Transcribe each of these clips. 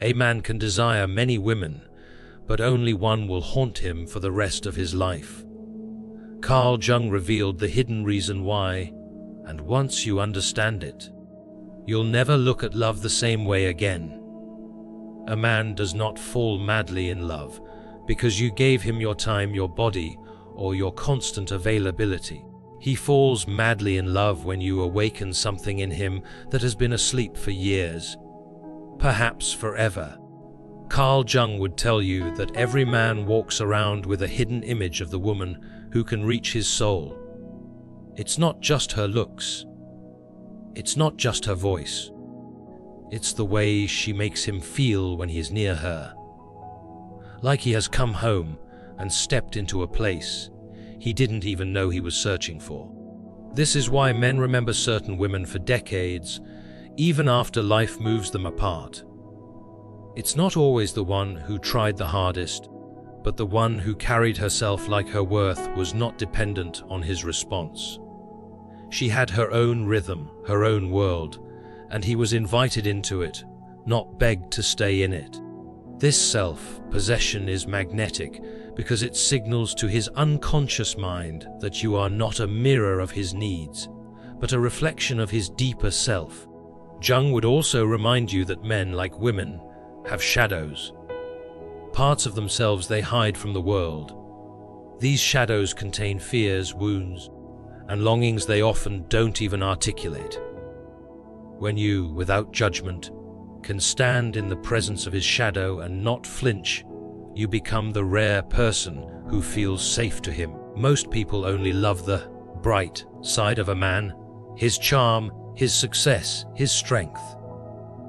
A man can desire many women, but only one will haunt him for the rest of his life. Carl Jung revealed the hidden reason why, and once you understand it, you'll never look at love the same way again. A man does not fall madly in love because you gave him your time, your body, or your constant availability. He falls madly in love when you awaken something in him that has been asleep for years, perhaps forever. Carl Jung would tell you that every man walks around with a hidden image of the woman who can reach his soul. It's not just her looks. It's not just her voice. It's the way she makes him feel when he's near her. Like he has come home and stepped into a place he didn't even know he was searching for. This is why men remember certain women for decades, even after life moves them apart. It's not always the one who tried the hardest, but the one who carried herself like her worth was not dependent on his response. She had her own rhythm, her own world, and he was invited into it, not begged to stay in it. This self-possession is magnetic because it signals to his unconscious mind that you are not a mirror of his needs, but a reflection of his deeper self. Jung would also remind you that men, like women, have shadows, parts of themselves they hide from the world. These shadows contain fears, wounds, and longings they often don't even articulate. When you, without judgment, can stand in the presence of his shadow and not flinch, you become the rare person who feels safe to him. Most people only love the bright side of a man, his charm, his success, his strength.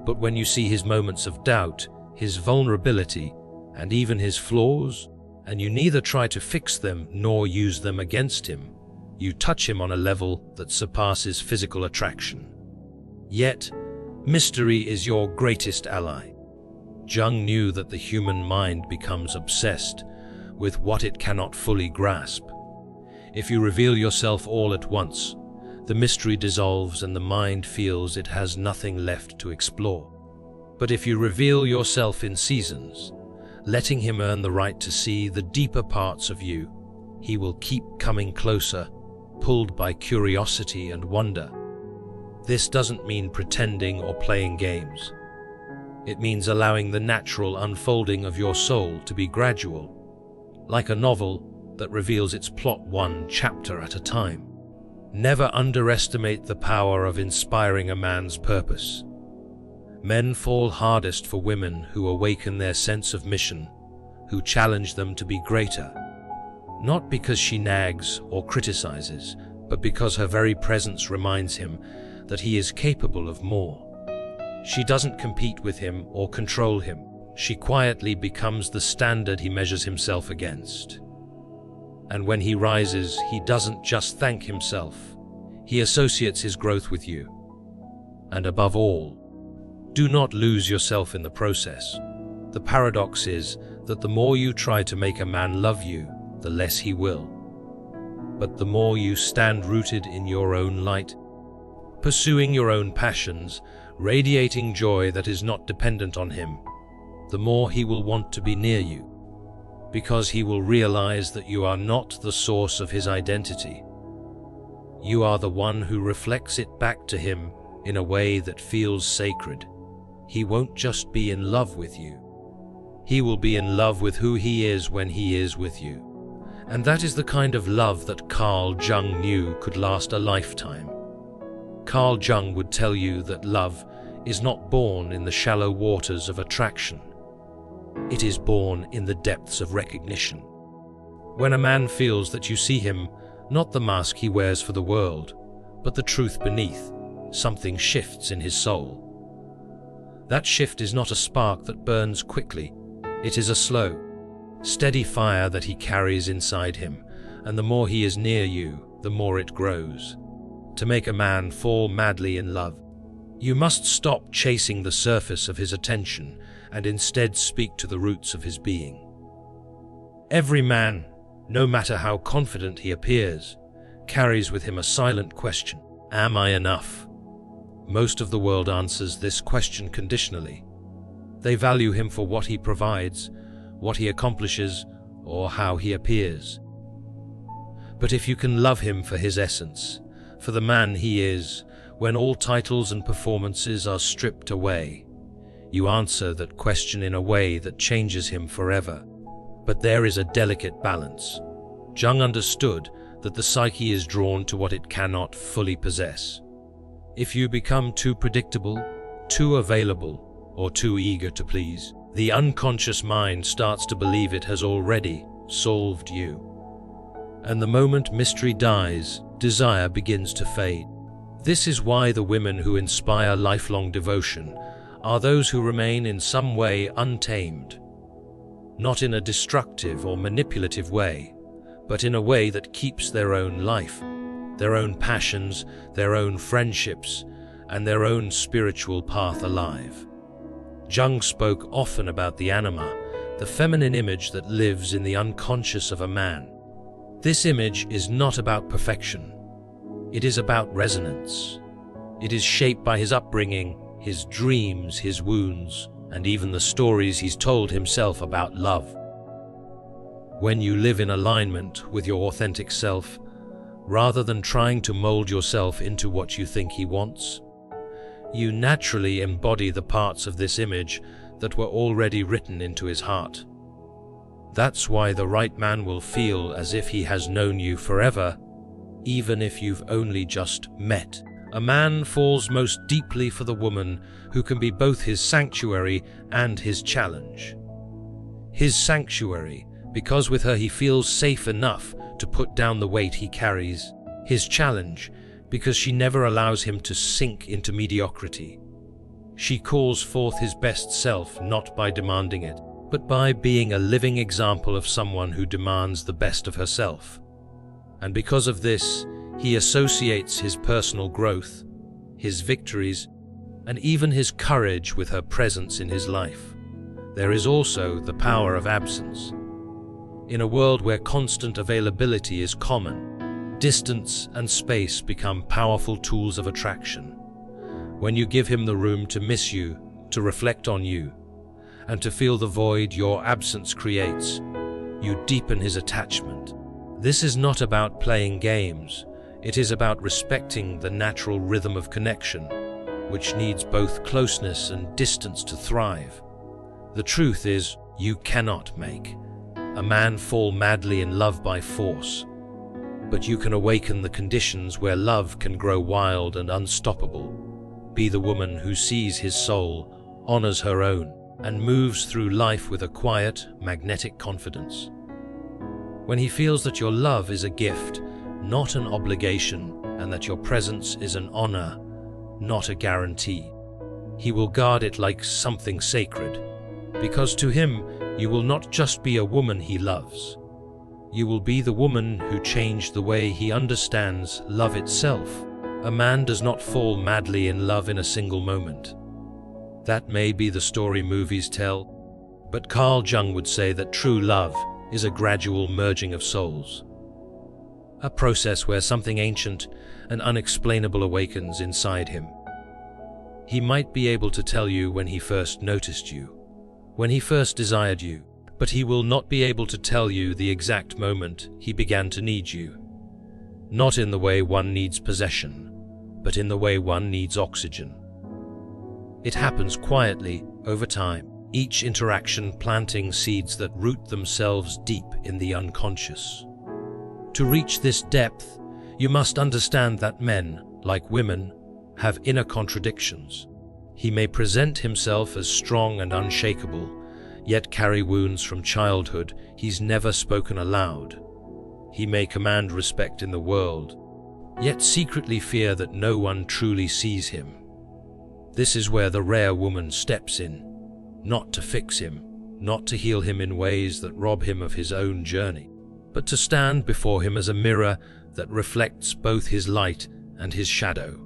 But when you see his moments of doubt, his vulnerability, and even his flaws, and you neither try to fix them nor use them against him, you touch him on a level that surpasses physical attraction. Yet, mystery is your greatest ally. Jung knew that the human mind becomes obsessed with what it cannot fully grasp. If you reveal yourself all at once, the mystery dissolves and the mind feels it has nothing left to explore. But if you reveal yourself in seasons, letting him earn the right to see the deeper parts of you, he will keep coming closer, pulled by curiosity and wonder. This doesn't mean pretending or playing games. It means allowing the natural unfolding of your soul to be gradual, like a novel that reveals its plot one chapter at a time. Never underestimate the power of inspiring a man's purpose. Men fall hardest for women who awaken their sense of mission, who challenge them to be greater. Not because she nags or criticizes, but because her very presence reminds him that he is capable of more. She doesn't compete with him or control him. She quietly becomes the standard he measures himself against. And when he rises, he doesn't just thank himself. He associates his growth with you. And above all, do not lose yourself in the process. The paradox is that the more you try to make a man love you, the less he will. But the more you stand rooted in your own light, pursuing your own passions, radiating joy that is not dependent on him, the more he will want to be near you, because he will realize that you are not the source of his identity. You are the one who reflects it back to him in a way that feels sacred. He won't just be in love with you. He will be in love with who he is when he is with you. And that is the kind of love that Carl Jung knew could last a lifetime. Carl Jung would tell you that love is not born in the shallow waters of attraction. It is born in the depths of recognition. When a man feels that you see him, not the mask he wears for the world, but the truth beneath, something shifts in his soul. That shift is not a spark that burns quickly. It is a slow, steady fire that he carries inside him, and the more he is near you, the more it grows. To make a man fall madly in love, you must stop chasing the surface of his attention and instead speak to the roots of his being. Every man, no matter how confident he appears, carries with him a silent question: am I enough? Most of the world answers this question conditionally. They value him for what he provides, what he accomplishes, or how he appears. But if you can love him for his essence, for the man he is, when all titles and performances are stripped away, you answer that question in a way that changes him forever. But there is a delicate balance. Jung understood that the psyche is drawn to what it cannot fully possess. If you become too predictable, too available, or too eager to please, the unconscious mind starts to believe it has already solved you. And the moment mystery dies, desire begins to fade. This is why the women who inspire lifelong devotion are those who remain in some way untamed. Not in a destructive or manipulative way, but in a way that keeps their own life, their own passions, their own friendships, and their own spiritual path alive. Jung spoke often about the anima, the feminine image that lives in the unconscious of a man. This image is not about perfection. It is about resonance. It is shaped by his upbringing, his dreams, his wounds, and even the stories he's told himself about love. When you live in alignment with your authentic self, rather than trying to mold yourself into what you think he wants, you naturally embody the parts of this image that were already written into his heart. That's why the right man will feel as if he has known you forever, even if you've only just met. A man falls most deeply for the woman who can be both his sanctuary and his challenge. His sanctuary, because with her he feels safe enough to put down the weight he carries. His challenge, because she never allows him to sink into mediocrity. She calls forth his best self not by demanding it, but by being a living example of someone who demands the best of herself. And because of this, he associates his personal growth, his victories, and even his courage with her presence in his life. There is also the power of absence. In a world where constant availability is common, distance and space become powerful tools of attraction. When you give him the room to miss you, to reflect on you, and to feel the void your absence creates, you deepen his attachment. This is not about playing games. It is about respecting the natural rhythm of connection, which needs both closeness and distance to thrive. The truth is, you cannot make a man fall madly in love by force, but you can awaken the conditions where love can grow wild and unstoppable. Be the woman who sees his soul, honors her own, and moves through life with a quiet, magnetic confidence. When he feels that your love is a gift, not an obligation, and that your presence is an honor, not a guarantee, he will guard it like something sacred, because to him you will not just be a woman he loves. You will be the woman who changed the way he understands love itself. A man does not fall madly in love in a single moment. That may be the story movies tell, but Carl Jung would say that true love is a gradual merging of souls. A process where something ancient and unexplainable awakens inside him. He might be able to tell you when he first noticed you, when he first desired you, but he will not be able to tell you the exact moment he began to need you. Not in the way one needs possession, but in the way one needs oxygen. It happens quietly, over time, each interaction planting seeds that root themselves deep in the unconscious. To reach this depth, you must understand that men, like women, have inner contradictions. He may present himself as strong and unshakable, yet carry wounds from childhood he's never spoken aloud. He may command respect in the world, yet secretly fear that no one truly sees him. This is where the rare woman steps in, not to fix him, not to heal him in ways that rob him of his own journey, but to stand before him as a mirror that reflects both his light and his shadow.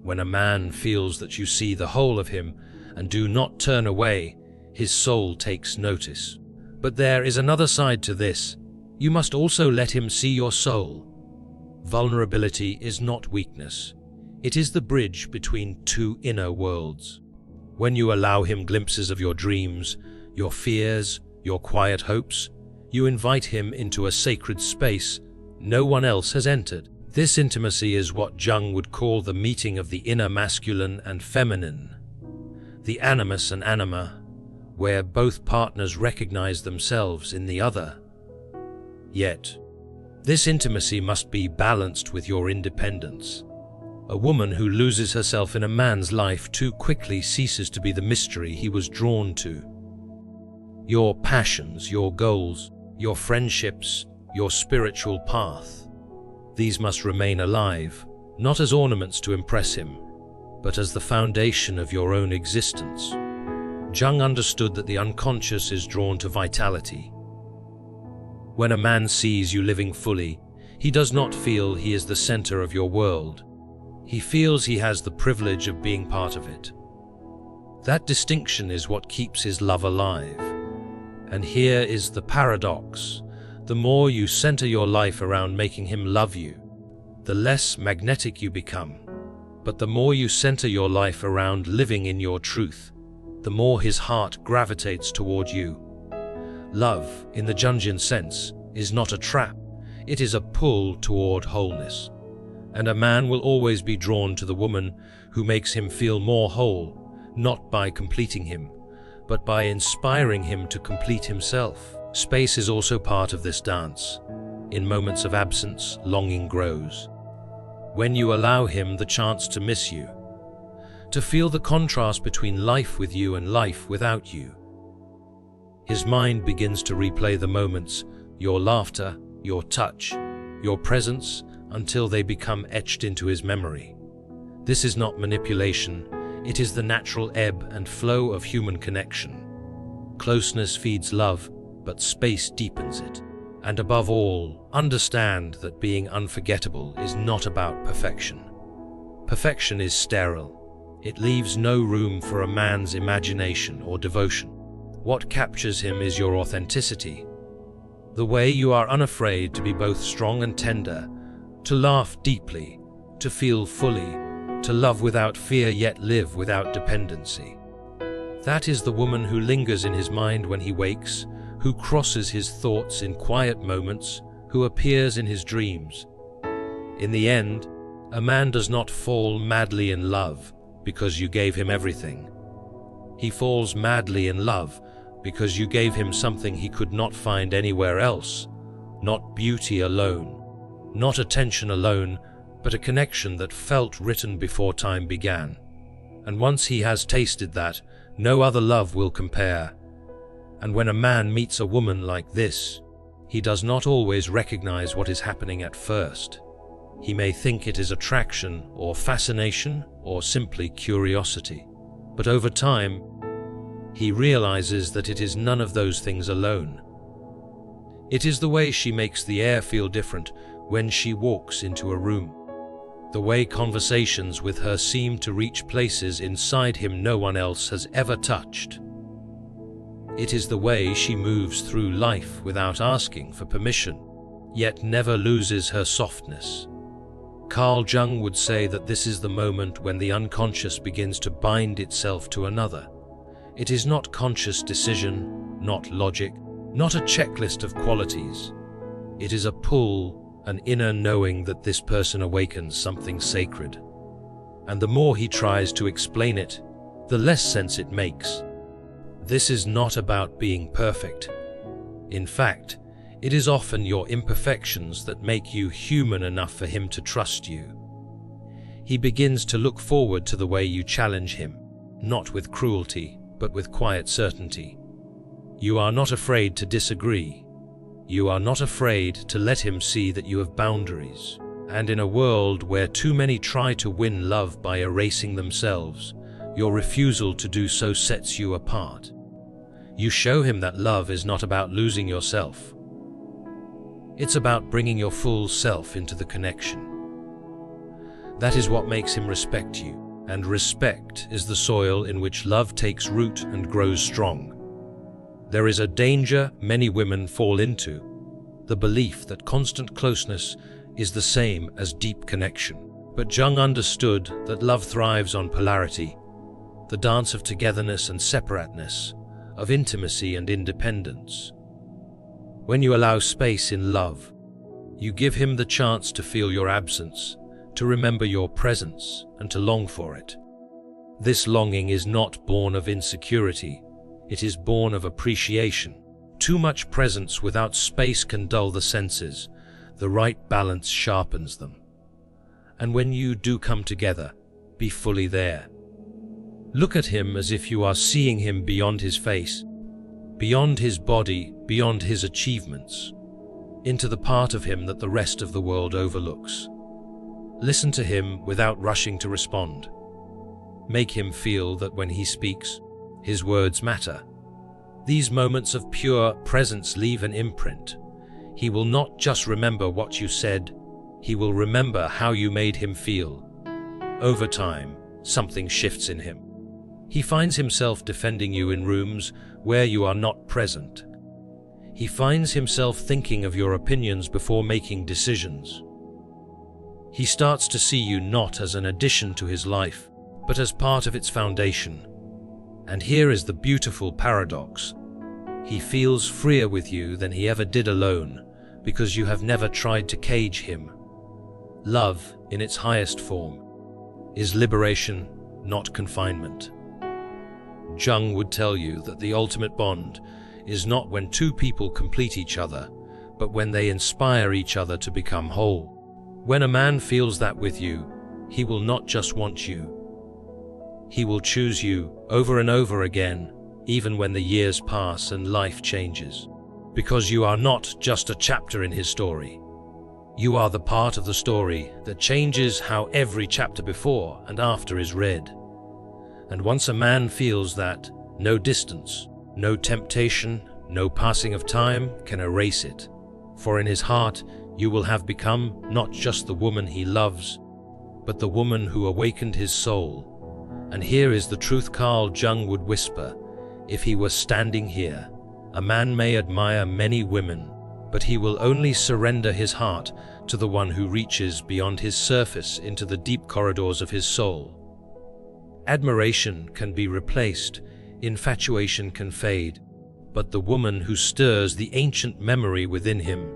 When a man feels that you see the whole of him and do not turn away, his soul takes notice. But there is another side to this. You must also let him see your soul. Vulnerability is not weakness. It is the bridge between two inner worlds. When you allow him glimpses of your dreams, your fears, your quiet hopes, you invite him into a sacred space no one else has entered. This intimacy is what Jung would call the meeting of the inner masculine and feminine, the animus and anima, where both partners recognize themselves in the other. Yet, this intimacy must be balanced with your independence. A woman who loses herself in a man's life too quickly ceases to be the mystery he was drawn to. Your passions, your goals, your friendships, your spiritual path, these must remain alive, not as ornaments to impress him, but as the foundation of your own existence. Jung understood that the unconscious is drawn to vitality. When a man sees you living fully, he does not feel he is the center of your world. He feels he has the privilege of being part of it. That distinction is what keeps his love alive. And here is the paradox. The more you center your life around making him love you, the less magnetic you become. But the more you center your life around living in your truth, the more his heart gravitates toward you. Love, in the Jungian sense, is not a trap. It is a pull toward wholeness. And a man will always be drawn to the woman who makes him feel more whole, not by completing him, but by inspiring him to complete himself. Space is also part of this dance. In moments of absence, longing grows. When you allow him the chance to miss you, to feel the contrast between life with you and life without you, his mind begins to replay the moments, your laughter, your touch, your presence, until they become etched into his memory. This is not manipulation, it is the natural ebb and flow of human connection. Closeness feeds love, but space deepens it. And above all, understand that being unforgettable is not about perfection. Perfection is sterile. It leaves no room for a man's imagination or devotion. What captures him is your authenticity. The way you are unafraid to be both strong and tender, to laugh deeply, to feel fully, to love without fear yet live without dependency. That is the woman who lingers in his mind when he wakes, who crosses his thoughts in quiet moments, who appears in his dreams. In the end, a man does not fall madly in love because you gave him everything. He falls madly in love because you gave him something he could not find anywhere else. Not beauty alone, not attention alone, but a connection that felt written before time began. And once he has tasted that, no other love will compare. And when a man meets a woman like this, he does not always recognize what is happening at first. He may think it is attraction or fascination or simply curiosity. But over time, he realizes that it is none of those things alone. It is the way she makes the air feel different when she walks into a room. The way conversations with her seem to reach places inside him no one else has ever touched. It is the way she moves through life without asking for permission, yet never loses her softness. Carl Jung would say that this is the moment when the unconscious begins to bind itself to another. It is not conscious decision, not logic, not a checklist of qualities. It is a pull, an inner knowing that this person awakens something sacred. And the more he tries to explain it, the less sense it makes. This is not about being perfect. In fact, it is often your imperfections that make you human enough for him to trust you. He begins to look forward to the way you challenge him, not with cruelty, but with quiet certainty. You are not afraid to disagree. You are not afraid to let him see that you have boundaries. And in a world where too many try to win love by erasing themselves, your refusal to do so sets you apart. You show him that love is not about losing yourself. It's about bringing your full self into the connection. That is what makes him respect you, and respect is the soil in which love takes root and grows strong. There is a danger many women fall into, the belief that constant closeness is the same as deep connection. But Jung understood that love thrives on polarity. the dance of togetherness and separateness, of intimacy and independence. When you allow space in love, you give him the chance to feel your absence, to remember your presence, and to long for it. This longing is not born of insecurity, it is born of appreciation. Too much presence without space can dull the senses, the right balance sharpens them. And when you do come together, be fully there. Look at him as if you are seeing him beyond his face, beyond his body, beyond his achievements, into the part of him that the rest of the world overlooks. Listen to him without rushing to respond. Make him feel that when he speaks, his words matter. These moments of pure presence leave an imprint. He will not just remember what you said, he will remember how you made him feel. Over time, something shifts in him. He finds himself defending you in rooms where you are not present. He finds himself thinking of your opinions before making decisions. He starts to see you not as an addition to his life, but as part of its foundation. And here is the beautiful paradox. He feels freer with you than he ever did alone, because you have never tried to cage him. Love, in its highest form, is liberation, not confinement. Jung would tell you that the ultimate bond is not when two people complete each other, but when they inspire each other to become whole. When a man feels that with you, he will not just want you. He will choose you over and over again, even when the years pass and life changes. Because you are not just a chapter in his story. You are the part of the story that changes how every chapter before and after is read. And once a man feels that, no distance, no temptation, no passing of time can erase it. For in his heart, you will have become not just the woman he loves, but the woman who awakened his soul. And here is the truth Carl Jung would whisper: if he were standing here, a man may admire many women, but he will only surrender his heart to the one who reaches beyond his surface into the deep corridors of his soul. Admiration can be replaced, infatuation can fade, but the woman who stirs the ancient memory within him,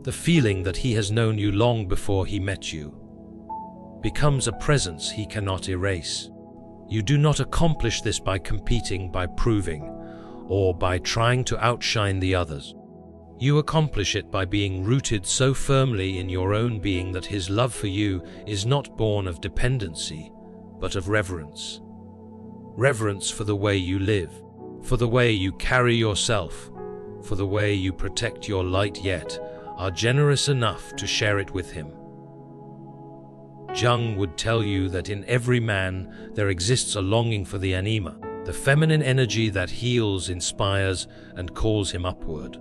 the feeling that he has known you long before he met you, becomes a presence he cannot erase. You do not accomplish this by competing, by proving, or by trying to outshine the others. You accomplish it by being rooted so firmly in your own being that his love for you is not born of dependency, but of reverence. Reverence for the way you live, for the way you carry yourself, for the way you protect your light yet are generous enough to share it with him. Jung would tell you that in every man there exists a longing for the anima, the feminine energy that heals, inspires, and calls him upward.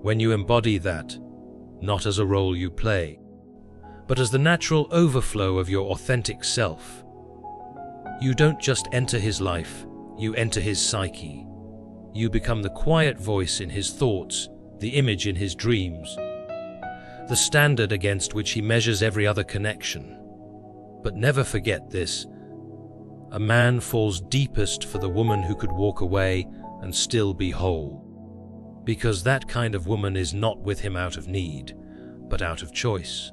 When you embody that, not as a role you play, but as the natural overflow of your authentic self, you don't just enter his life, you enter his psyche. You become the quiet voice in his thoughts, the image in his dreams, the standard against which he measures every other connection. But never forget this: a man falls deepest for the woman who could walk away and still be whole. Because that kind of woman is not with him out of need, but out of choice.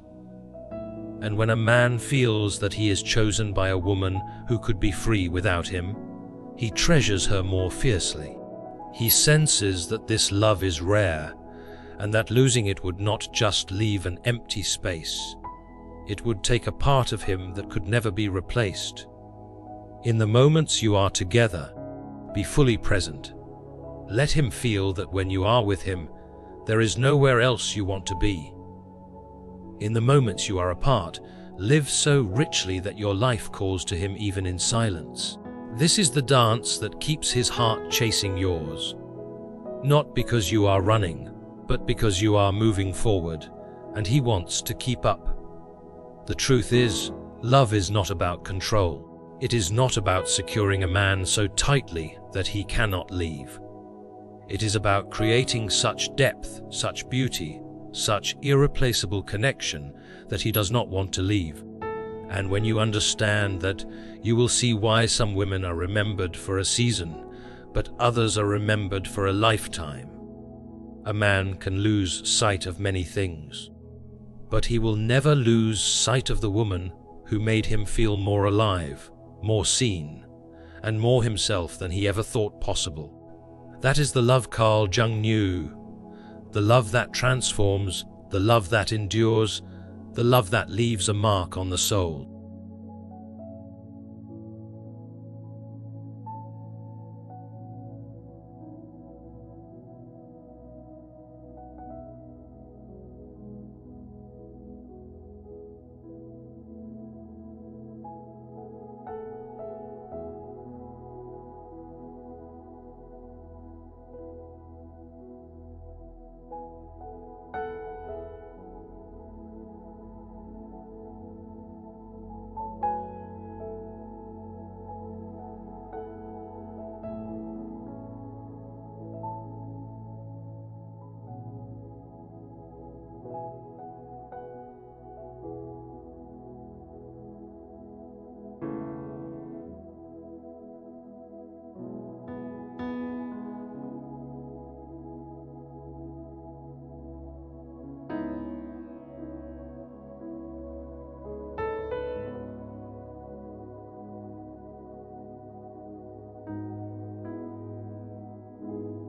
And when a man feels that he is chosen by a woman who could be free without him, he treasures her more fiercely. He senses that this love is rare, and that losing it would not just leave an empty space. It would take a part of him that could never be replaced. In the moments you are together, be fully present. Let him feel that when you are with him, there is nowhere else you want to be. In the moments you are apart, live so richly that your life calls to him even in silence. This is the dance that keeps his heart chasing yours. Not because you are running, but because you are moving forward, and he wants to keep up. The truth is, love is not about control. It is not about securing a man so tightly that he cannot leave. It is about creating such depth, such beauty, such irreplaceable connection that he does not want to leave. And when you understand that, you will see why some women are remembered for a season, but others are remembered for a lifetime. A man can lose sight of many things, but he will never lose sight of the woman who made him feel more alive, more seen, and more himself than he ever thought possible. That is the love Carl Jung knew, the love that transforms, the love that endures, the love that leaves a mark on the soul.